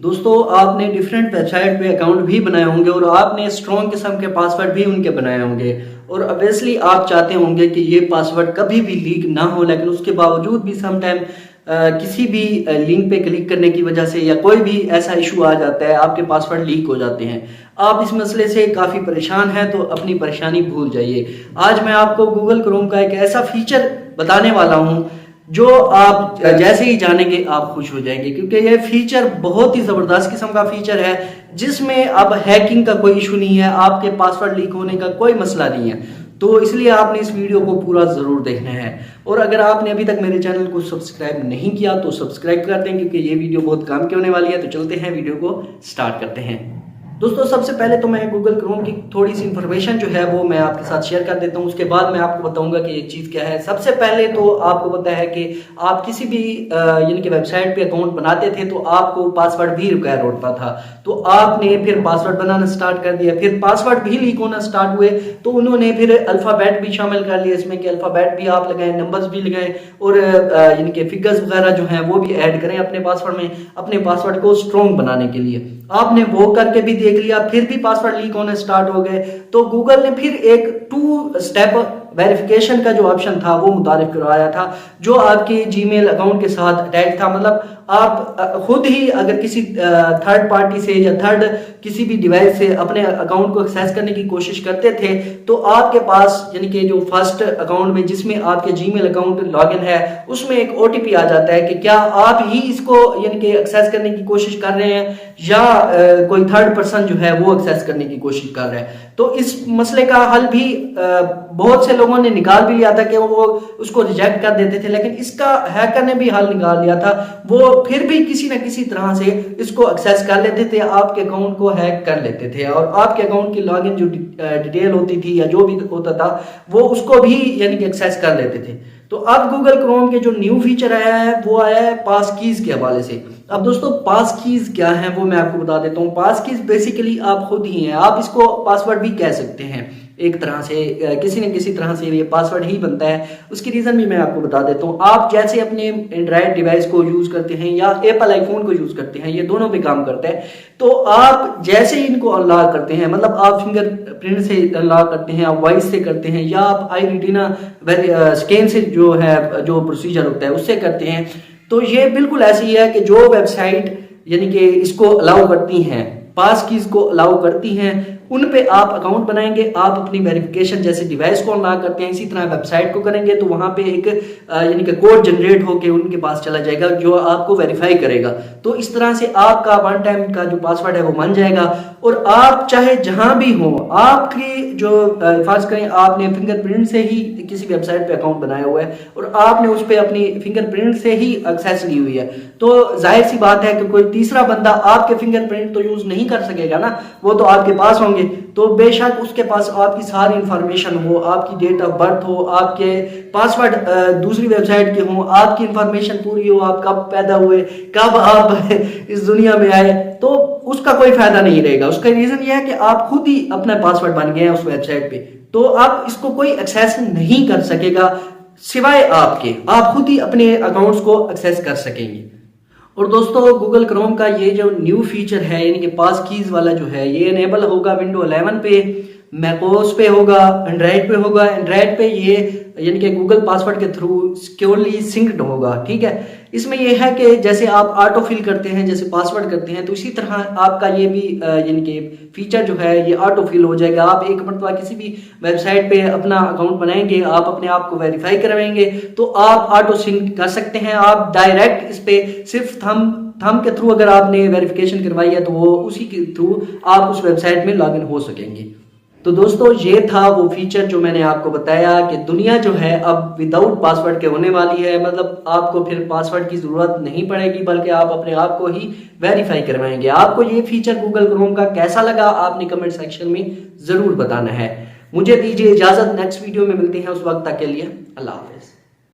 दोस्तों आपने different website पे अकाउंट भी बनाए होंगे और आपने स्ट्रॉन्ग किस्म के पासवर्ड भी उनके बनाए होंगे और ऑब्वियसली आप चाहते होंगे कि ये पासवर्ड कभी भी लीक ना हो, लेकिन उसके बावजूद भी सम टाइम किसी भी लिंक पे क्लिक करने की वजह से या कोई भी ऐसा इशू आ जाता है, आपके पासवर्ड लीक हो जाते हैं। आप इस मसले से काफ़ी परेशान हैं तो अपनी परेशानी भूल जाइए। आज मैं आपको गूगल क्रोम का एक ऐसा फीचर बताने वाला हूँ जो आप जैसे ही जानेंगे आप खुश हो जाएंगे, क्योंकि ये फीचर बहुत ही ज़बरदस्त किस्म का फीचर है जिसमें अब हैकिंग का कोई इशू नहीं है, आपके पासवर्ड लीक होने का कोई मसला नहीं है। तो इसलिए आपने इस वीडियो को पूरा ज़रूर देखना है और अगर आपने अभी तक मेरे चैनल को सब्सक्राइब नहीं किया तो सब्सक्राइब कर दें, क्योंकि ये वीडियो बहुत काम की होने वाली है। तो चलते हैं, वीडियो को स्टार्ट करते हैं। दोस्तों सबसे पहले तो मैं गूगल क्रोम की थोड़ी सी इंफॉर्मेशन जो है वो मैं आपके साथ शेयर कर देता हूँ, उसके बाद मैं आपको बताऊंगा कि ये चीज़ क्या है। सबसे पहले तो आपको पता है कि आप किसी भी यानी कि वेबसाइट पे अकाउंट बनाते थे तो आपको पासवर्ड भी रिक्वायर होता था, तो आपने फिर पासवर्ड बनाना स्टार्ट कर दिया, फिर पासवर्ड भी लीक होना स्टार्ट हुए तो उन्होंने फिर अल्फ़ाबेट भी शामिल कर लिया इसमें कि अल्फ़ाबेट भी आप लगाएं, नंबर्स भी लगाएं और यानी कि फिगर्स वगैरह जो हैं वो भी ऐड करें अपने पासवर्ड में, अपने पासवर्ड को स्ट्रॉन्ग बनाने के लिए। आपने वो करके भी देख लिया, फिर भी पासवर्ड लीक होने स्टार्ट हो गए तो गूगल ने फिर एक 2 स्टेप वेरिफिकेशन का जो ऑप्शन था वो मुतारिफ करवाया था, जो आपके जीमेल अकाउंट के साथ अटैच था। मतलब आप खुद ही अगर किसी थर्ड पार्टी से या थर्ड किसी भी डिवाइस से अपने अकाउंट को एक्सेस करने की कोशिश करते थे तो आपके पास यानी कि जो फर्स्ट अकाउंट में जिसमें आपके जीमेल अकाउंट लॉगिन है उसमें एक OTP आ जाता है कि क्या आप ही इसको यानी कि एक्सेस करने की कोशिश कर रहे हैं या कोई थर्ड पर्सन जो है वो एक्सेस करने की कोशिश कर रहा है। तो इस मसले का हल भी बहुत से लोगों ने निकाल भी लिया था कि वो उसको रिजेक्ट कर देते थे, लेकिन इसका हैकर ने भी हल निकाल लिया था। वो फिर भी किसी न किसी तरह से इसको एक्सेस कर लेते थे, आपके अकाउंट को हैक कर लेते थे और आपके अकाउंट की लॉगिन जो डिटेल होती थी या जो भी होता था वो उसको भी यानी कि एक्सेस कर लेते थे। तो अब गूगल क्रोम के जो न्यू फीचर आया है वो आया है पास कीज के हवाले से। अब दोस्तों पास कीज क्या है वो मैं आपको बता देता हूँ। पास कीज बेसिकली आप खुद ही हैं, आप इसको पासवर्ड भी कह सकते हैं एक तरह से, किसी न किसी तरह से ये पासवर्ड ही बनता है। उसकी रीज़न भी मैं आपको बता देता हूँ। आप जैसे अपने एंड्रॉयड डिवाइस को यूज़ करते हैं या एप्पल आईफोन को यूज़ करते हैं, ये दोनों पे काम करता है, तो आप जैसे ही इनको अनलॉक करते हैं, मतलब आप फिंगरप्रिंट से अनलॉक करते हैं, आप वॉइस से करते हैं या आप आई रेटिना स्कैन से जो है जो प्रोसीजर होता है उससे करते हैं, तो ये बिल्कुल ऐसी है कि जो वेबसाइट यानी कि इसको अलाउ करती हैं, पास कीज को अलाउ करती हैं, उन पे आप अकाउंट बनाएंगे। आप अपनी वेरिफिकेशन जैसे डिवाइस को अनलॉक करते हैं इसी तरह वेबसाइट को करेंगे तो वहां पे एक यानी कि कोड जनरेट होके उनके पास चला जाएगा जो आपको वेरीफाई करेगा। तो इस तरह से आपका वन टाइम का जो पासवर्ड है वो बन जाएगा और आप चाहे जहां भी हो, आपकी जो फर्ज करें आपने फिंगरप्रिंट से ही किसी वेबसाइट पे अकाउंट बनाया हुआ है और आपने उस पर अपनी फिंगरप्रिंट से ही एक्सेस ली हुई है, तो जाहिर सी बात है कि कोई तीसरा बंदा आपके फिंगरप्रिंट तो यूज नहीं कर सकेगा ना, वो तो आपके पास होंगे। तो बेशक उसके पास आपकी सारी इंफॉर्मेशन हो, आपकी डेट ऑफ बर्थ हो, आपके पासवर्ड दूसरी वेबसाइट के हो, आपकी इंफॉर्मेशन पूरी हो, आप कब पैदा हुए, कब आप इस दुनिया में आए, तो उसका कोई फायदा नहीं रहेगा। उसका रीजन यह है कि आप खुद ही अपना पासवर्ड बन गए हैं उस वेबसाइट पे, तो आप इसको कोई एक्सेस नहीं कर सकेगा सिवाय आपके, आप खुद ही अपने अकाउंट्स को एक्सेस कर सकेंगे। और दोस्तों गूगल क्रोम का ये जो न्यू फीचर है यानी कि पास कीज वाला जो है ये इनेबल होगा विंडो 11 पे, मैकओएस पे होगा, एंड्रॉइड पे होगा। एंड्रॉइड पे ये यानी कि गूगल पासवर्ड के थ्रू सिक्योरली सिंक्ड होगा, ठीक है। इसमें यह है कि जैसे आप ऑटो फिल करते हैं, जैसे पासवर्ड करते हैं, तो इसी तरह आपका ये भी यानी कि फीचर जो है ये ऑटो फिल हो जाएगा। आप एक मरतबा किसी भी वेबसाइट पे अपना अकाउंट बनाएंगे, आप अपने आप को वेरीफाई करवाएंगे तो आप ऑटो सिंक कर सकते हैं। आप डायरेक्ट इस पे सिर्फ थंब के थ्रू अगर आपने वेरिफिकेशन करवाई है तो वो उसी के थ्रू आप उस वेबसाइट में लॉगिन हो सकेंगे। तो दोस्तों ये था वो फीचर जो मैंने आपको बताया कि दुनिया जो है अब विदाउट पासवर्ड के होने वाली है। मतलब आपको फिर पासवर्ड की जरूरत नहीं पड़ेगी बल्कि आप अपने आप को ही वेरीफाई करवाएंगे। आपको ये फीचर गूगल क्रोम का कैसा लगा आपने कमेंट सेक्शन में जरूर बताना है। मुझे दीजिए इजाजत, नेक्स्ट वीडियो में मिलते हैं, उस वक्त तक के लिए अल्लाह हाफिज।